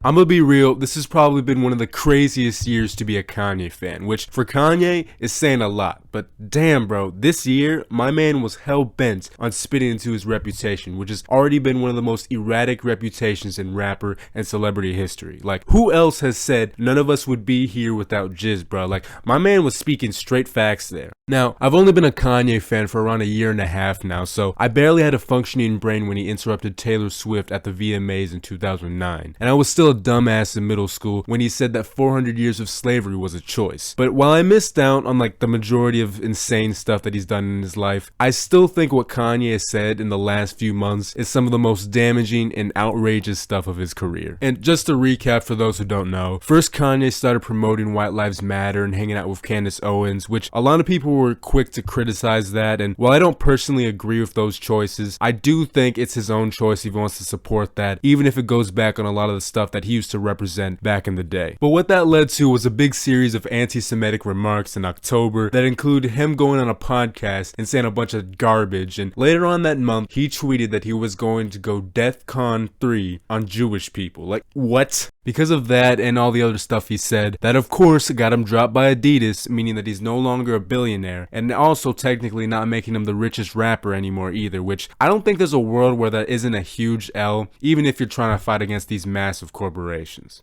I'm gonna be real, this has probably been one of the craziest years to be a Kanye fan, which for Kanye is saying a lot, but damn bro, this year, my man was hell-bent on spitting into his reputation, which has already been one of the most erratic reputations in rapper and celebrity history. Like, who else has said none of us would be here without Jizz, bro? Like, my man was speaking straight facts there. Now, I've only been a Kanye fan for around a year and a half now, so I barely had a functioning brain when he interrupted Taylor Swift at the VMAs in 2009, and I was still a dumbass in middle school when he said that 400 years of slavery was a choice. But while I missed out on like the majority of insane stuff that he's done in his life, I still think what Kanye has said in the last few months is some of the most damaging and outrageous stuff of his career. And just to recap for those who don't know, first Kanye started promoting White Lives Matter and hanging out with Candace Owens, which a lot of people were quick to criticize that, and while I don't personally agree with those choices, I do think it's his own choice if he wants to support that, even if it goes back on a lot of the stuff that he used to represent back in the day. But what that led to was a big series of anti-Semitic remarks in October that included him going on a podcast and saying a bunch of garbage, and later on that month, he tweeted that he was going to go DEFCON 3 on Jewish people. Like, what? Because of that and all the other stuff he said, that of course got him dropped by Adidas, meaning that he's no longer a billionaire, and also technically not making him the richest rapper anymore either, which I don't think there's a world where that isn't a huge L, even if you're trying to fight against these massive corporations.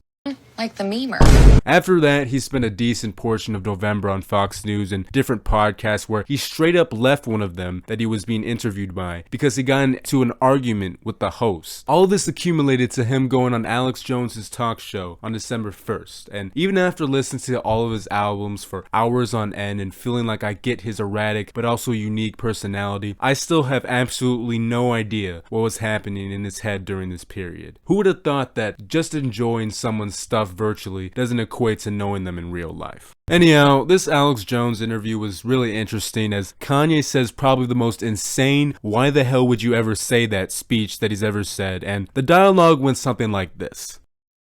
Like the memer. After that, he spent a decent portion of November on Fox News and different podcasts where he straight up left one of them that he was being interviewed by because he got into an argument with the host. All this accumulated to him going on Alex Jones's talk show on December 1st, and even after listening to all of his albums for hours on end and feeling like I get his erratic but also unique personality, I still have absolutely no idea what was happening in his head during this period. Who would have thought that just enjoying someone's stuff virtually doesn't equate to knowing them in real life? Anyhow, this Alex Jones interview was really interesting as Kanye says probably the most insane "why the hell would you ever say that" speech that he's ever said, and the dialogue went something like this.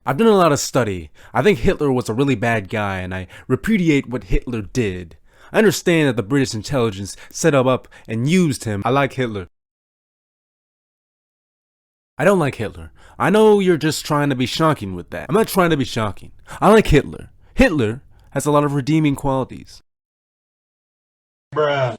"I've done a lot of study. I think Hitler was a really bad guy and I repudiate what Hitler did. I understand that the British intelligence set him up and used him. I like Hitler. I don't like Hitler. I know you're just trying to be shocking with that. I'm not trying to be shocking. I like Hitler. Hitler has a lot of redeeming qualities." Bruh.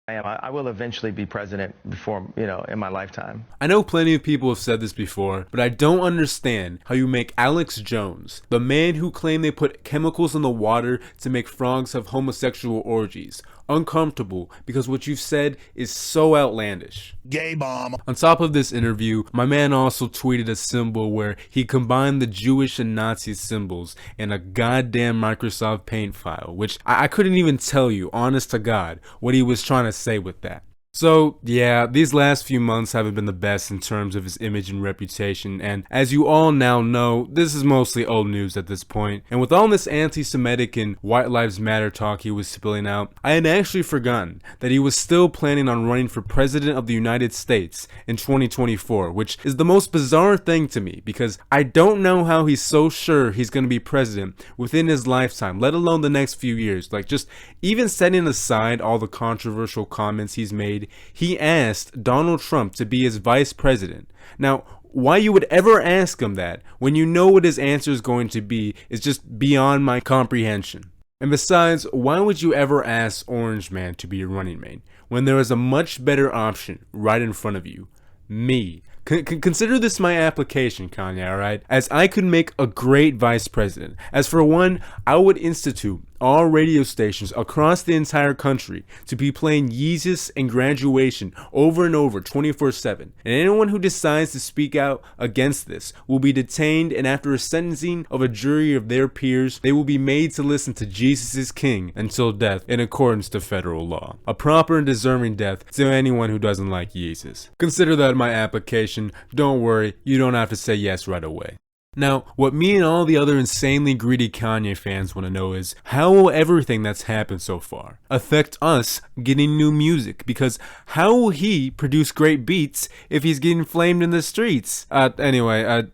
I will eventually be president before, in my lifetime. I know plenty of people have said this before, but I don't understand how you make Alex Jones, the man who claimed they put chemicals in the water to make frogs have homosexual orgies, uncomfortable because what you've said is so outlandish. Gay bomb. On top of this interview, my man also tweeted a symbol where he combined the Jewish and Nazi symbols in a goddamn Microsoft Paint file, which I couldn't even tell you, honest to God, what he was trying to say with that. So yeah, these last few months haven't been the best in terms of his image and reputation, and as you all now know, this is mostly old news at this point. And with all this anti-Semitic and White Lives Matter talk he was spilling out, I had actually forgotten that he was still planning on running for President of the United States in 2024, which is the most bizarre thing to me because I don't know how he's so sure he's going to be president within his lifetime, let alone the next few years. Like, just even setting aside all the controversial comments he's made, he asked Donald Trump to be his vice president. Now, why you would ever ask him that when you know what his answer is going to be is just beyond my comprehension. And besides, why would you ever ask Orange Man to be your running mate when there is a much better option right in front of you? Me. Consider this my application, Kanye, alright? As I could make a great vice president. As for one, I would institute all radio stations across the entire country to be playing Yeezus and Graduation over and over 24/7. And anyone who decides to speak out against this will be detained, and after a sentencing of a jury of their peers, they will be made to listen to Jesus is King until death in accordance to federal law. A proper and deserving death to anyone who doesn't like Yeezus. Consider that my application. Don't worry, you don't have to say yes right away. Now, what me and all the other insanely greedy Kanye fans want to know is, how will everything that's happened so far affect us getting new music? Because how will he produce great beats if he's getting flamed in the streets? Anyway,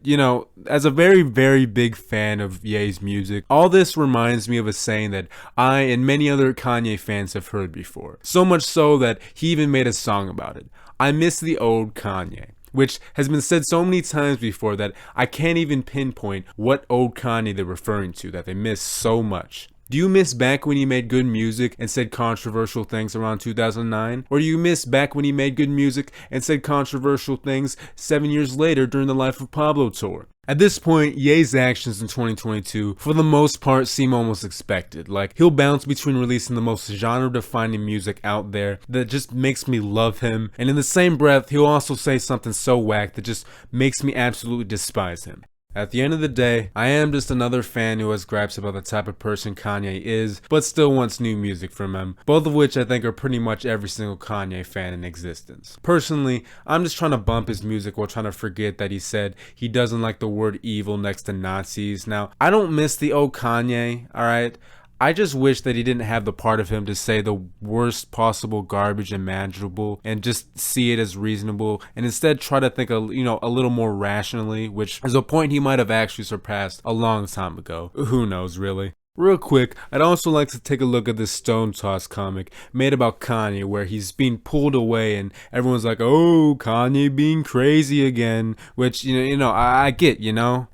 as a very, very big fan of Ye's music, all this reminds me of a saying that I and many other Kanye fans have heard before. So much so that he even made a song about it. I miss the old Kanye. which has been said so many times before that I can't even pinpoint what old Kanye they're referring to that they miss so much. Do you miss back when he made good music and said controversial things around 2009? Or do you miss back when he made good music and said controversial things 7 years later during the Life of Pablo tour? At this point, Ye's actions in 2022, for the most part, seem almost expected. Like, he'll bounce between releasing the most genre-defining music out there that just makes me love him, and in the same breath, he'll also say something so whack that just makes me absolutely despise him. At the end of the day, I am just another fan who has gripes about the type of person Kanye is, but still wants new music from him, both of which I think are pretty much every single Kanye fan in existence. Personally, I'm just trying to bump his music while trying to forget that he said he doesn't like the word evil next to Nazis. Now, I don't miss the old Kanye, alright? I just wish that he didn't have the part of him to say the worst possible garbage imaginable and just see it as reasonable, and instead try to think a little more rationally, which is a point he might have actually surpassed a long time ago. Who knows, really? Real quick, I'd also like to take a look at this Stone Toss comic made about Kanye where he's being pulled away and everyone's like, oh, Kanye being crazy again, which, I get,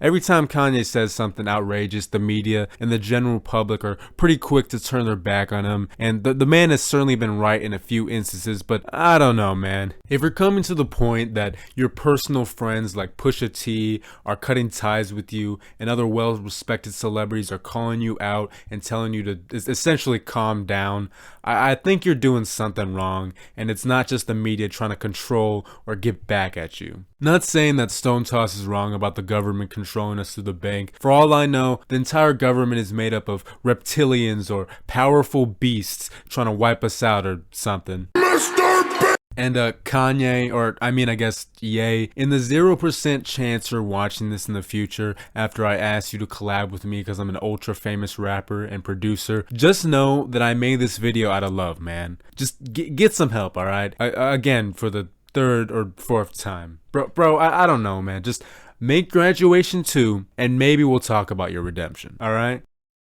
Every time Kanye says something outrageous, the media and the general public are pretty quick to turn their back on him, and the man has certainly been right in a few instances, but I don't know, man. If you're coming to the point that your personal friends like Pusha T are cutting ties with you and other well-respected celebrities are calling you out and telling you to essentially calm down, I think you're doing something wrong, and it's not just the media trying to control or get back at you. Not saying that Stone Toss is wrong about the government controlling us through the bank. For all I know, the entire government is made up of reptilians or powerful beasts trying to wipe us out or something. And Kanye, or I guess Ye, in the 0% chance you're watching this in the future after I ask you to collab with me because I'm an ultra famous rapper and producer, just know that I made this video out of love, man. Just get some help, alright? Again, for the third or fourth time. Bro, I don't know, man. Just make Graduation 2 and maybe we'll talk about your redemption, alright?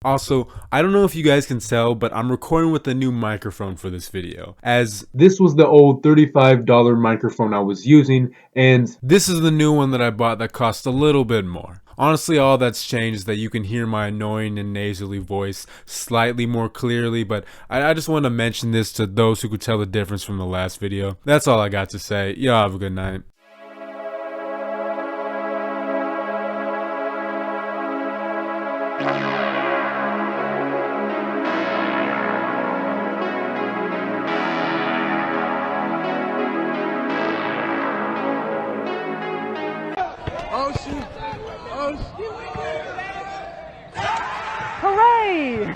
Also, I don't know if you guys can tell, but I'm recording with a new microphone for this video, as this was the old $35 microphone I was using, and this is the new one that I bought that cost a little bit more. Honestly, all that's changed is that you can hear my annoying and nasally voice slightly more clearly, but I just want to mention this to those who could tell the difference from the last video. That's all I got to say. Y'all have a good night. Oh shoot! Oh shoot! Hooray!